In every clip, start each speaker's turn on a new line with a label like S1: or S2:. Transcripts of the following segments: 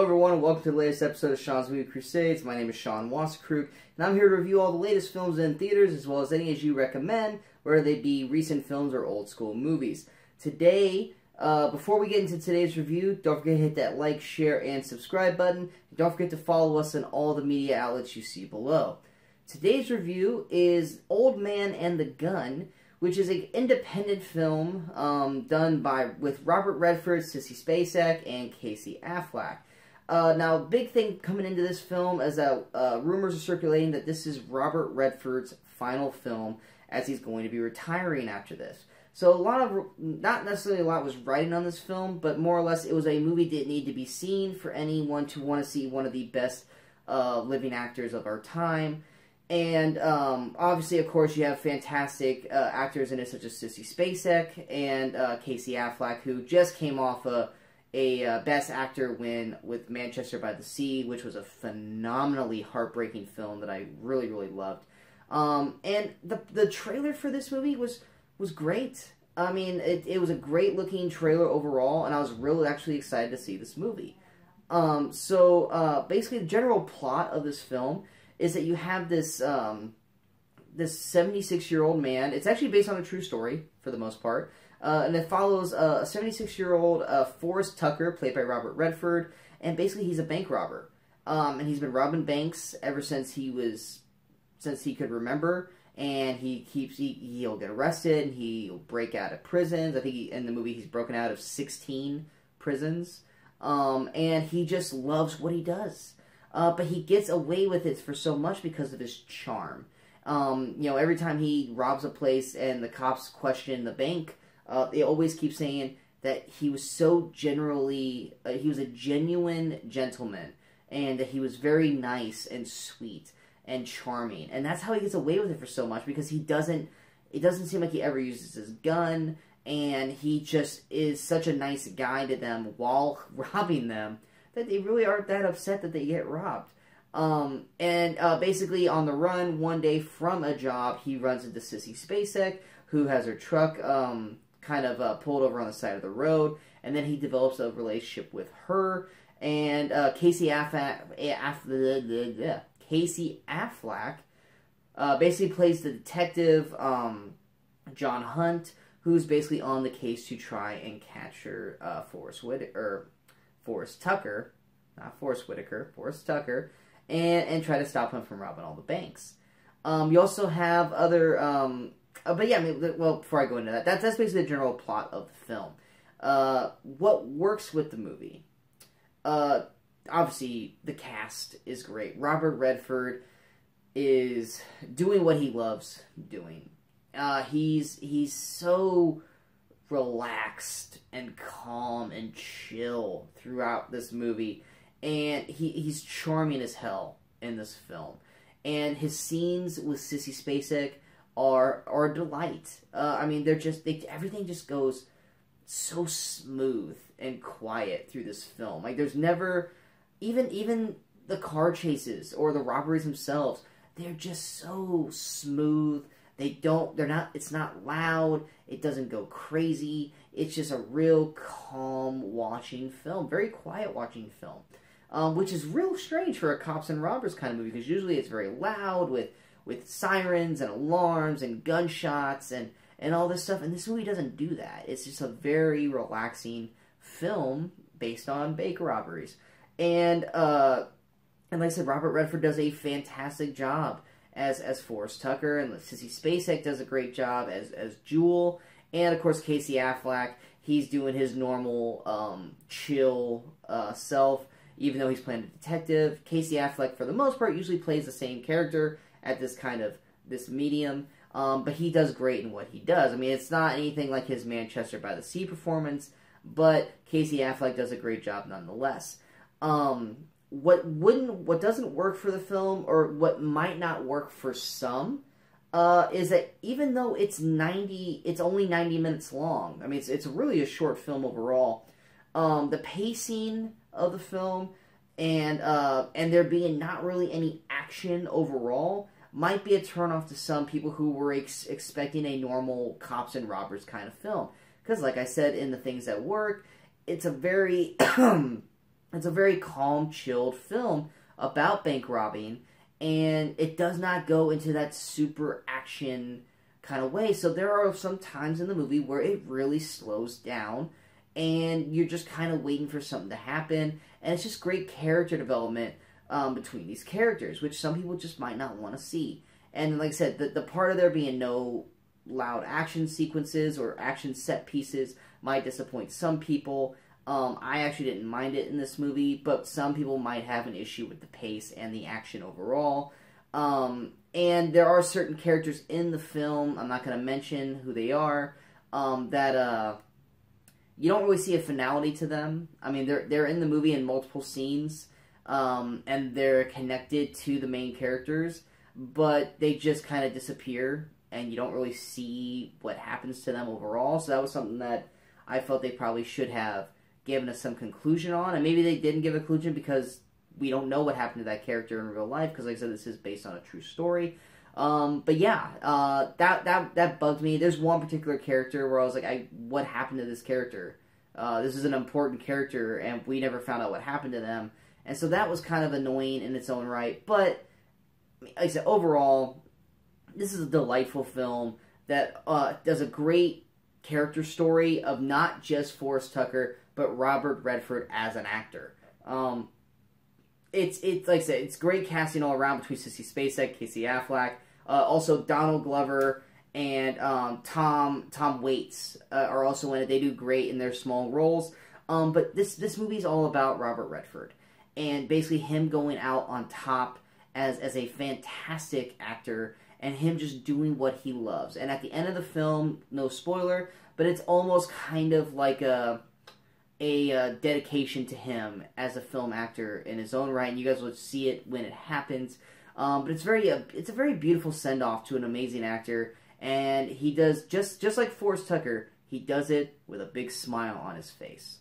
S1: everyone, and welcome to the latest episode of Sean's Movie Crusades. My name is Sean Wasserkrug, and I'm here to review all the latest films in theaters, as well as any as you recommend, whether they be recent films or old school movies. Today, before we get into today's review, don't forget to hit that like, share, and subscribe button. Don't forget to follow us on all the media outlets you see below. Today's review is Old Man and the Gun, which is an independent film done with Robert Redford, Sissy Spacek, and Casey Affleck. Now, big thing coming into this film is that rumors are circulating that this is Robert Redford's final film, as he's going to be retiring after this. So not necessarily a lot was writing on this film, but more or less it was a movie that didn't need to be seen for anyone to want to see one of the best living actors of our time. And obviously, of course, you have fantastic actors in it, such as Sissy Spacek and Casey Affleck, who just came off a Best Actor win with Manchester by the Sea, which was a phenomenally heartbreaking film that I really, really loved. And the trailer for this movie was great. I mean, it was a great-looking trailer overall, and I was really actually excited to see this movie. Basically, the general plot of this film is that you have this 76-year-old man. It's actually based on a true story, for the most part. And it follows a 76-year-old Forrest Tucker, played by Robert Redford. And basically, he's a bank robber. And he's been robbing banks ever since he could remember. And he'll get arrested, and he'll break out of prisons. I think in the movie, he's broken out of 16 prisons. And he just loves what he does. But he gets away with it for so much because of his charm. Every time he robs a place and the cops question the bank, they always keep saying that he was he was a genuine gentleman, and that he was very nice and sweet and charming. And that's how he gets away with it for so much, because it doesn't seem like he ever uses his gun, and he just is such a nice guy to them while robbing them, that they really aren't that upset that they get robbed. Basically, on the run, one day from a job, he runs into Sissy Spacek, who has her truck pulled over on the side of the road, and then he develops a relationship with her. And Casey Affleck basically plays the detective John Hunt, who's basically on the case to try and capture Forrest Tucker, not Forrest Whitaker, Forrest Tucker, and try to stop him from robbing all the banks. You also have other, before I go into that, that's basically the general plot of the film. What works with the movie? Obviously, the cast is great. Robert Redford is doing what he loves doing. He's so relaxed and calm and chill throughout this movie, and he's charming as hell in this film. And his scenes with Sissy Spacek are a delight. I mean, everything just goes so smooth and quiet through this film. Like, there's never even the car chases or the robberies themselves. They're just so smooth. It's not loud, it doesn't go crazy, it's just a real calm watching film, very quiet watching film, which is real strange for a cops and robbers kind of movie, because usually it's very loud with sirens and alarms and gunshots and all this stuff, and this movie doesn't do that. It's just a very relaxing film based on bank robberies. And like I said, Robert Redford does a fantastic job as Forrest Tucker, and Sissy Spacek does a great job as Jewel, and of course Casey Affleck. He's doing his normal chill self, even though he's playing a detective. Casey Affleck, for the most part, usually plays the same character at this medium, but he does great in what he does. I mean, it's not anything like his Manchester by the Sea performance, but Casey Affleck does a great job nonetheless. What doesn't work for the film, or what might not work for some, is that even though it's only 90 minutes long. I mean, it's really a short film overall. The pacing of the film and there being not really any action overall might be a turnoff to some people who were expecting a normal cops and robbers kind of film. Because, like I said, in the things that work, it's a very It's a very calm, chilled film about bank robbing, and it does not go into that super action kind of way. So there are some times in the movie where it really slows down, and you're just kind of waiting for something to happen, and it's just great character development between these characters, which some people just might not want to see. And like I said, the part of there being no loud action sequences or action set pieces might disappoint some people. I actually didn't mind it in this movie, but some people might have an issue with the pace and the action overall. And there are certain characters in the film, I'm not going to mention who they are, that you don't really see a finality to them. I mean, they're in the movie in multiple scenes, and they're connected to the main characters, but they just kind of disappear, and you don't really see what happens to them overall. So that was something that I felt they probably should have given us some conclusion on, and maybe they didn't give a conclusion because we don't know what happened to that character in real life, because like I said, this is based on a true story. But yeah, that bugged me. There's one particular character where I was like, what happened to this character? This is an important character, and we never found out what happened to them. And so that was kind of annoying in its own right. But, like I said, overall, this is a delightful film that does a great character story of not just Forrest Tucker, but Robert Redford as an actor. It's like I said, it's great casting all around between Sissy Spacek, Casey Affleck, also Donald Glover and Tom Waits are also in it. They do great in their small roles. But this movie is all about Robert Redford and basically him going out on top as a fantastic actor and him just doing what he loves. And at the end of the film, no spoiler, but it's almost kind of like a dedication to him as a film actor in his own right, and you guys will see it when it happens. But it's a very beautiful send off to an amazing actor, and he does just like Forrest Tucker. He does it with a big smile on his face.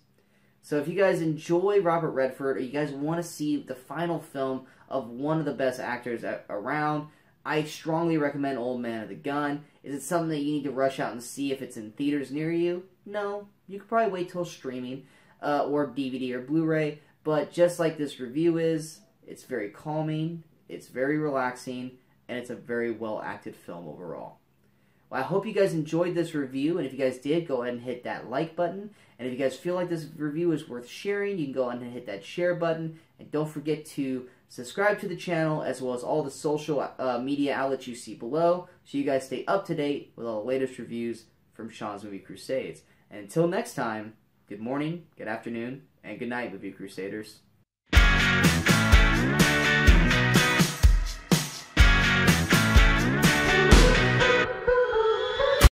S1: So if you guys enjoy Robert Redford, or you guys want to see the final film of one of the best actors around, I strongly recommend Old Man of the Gun. Is it something that you need to rush out and see if it's in theaters near you? No. You could probably wait till streaming or DVD or Blu-ray. But just like this review is, it's very calming, it's very relaxing, and it's a very well-acted film overall. Well, I hope you guys enjoyed this review, and if you guys did, go ahead and hit that like button. And if you guys feel like this review is worth sharing, you can go ahead and hit that share button. And don't forget to subscribe to the channel, as well as all the social media outlets you see below, so you guys stay up to date with all the latest reviews from Sean's Movie Crusades. And until next time, good morning, good afternoon, and good night, Movie Crusaders.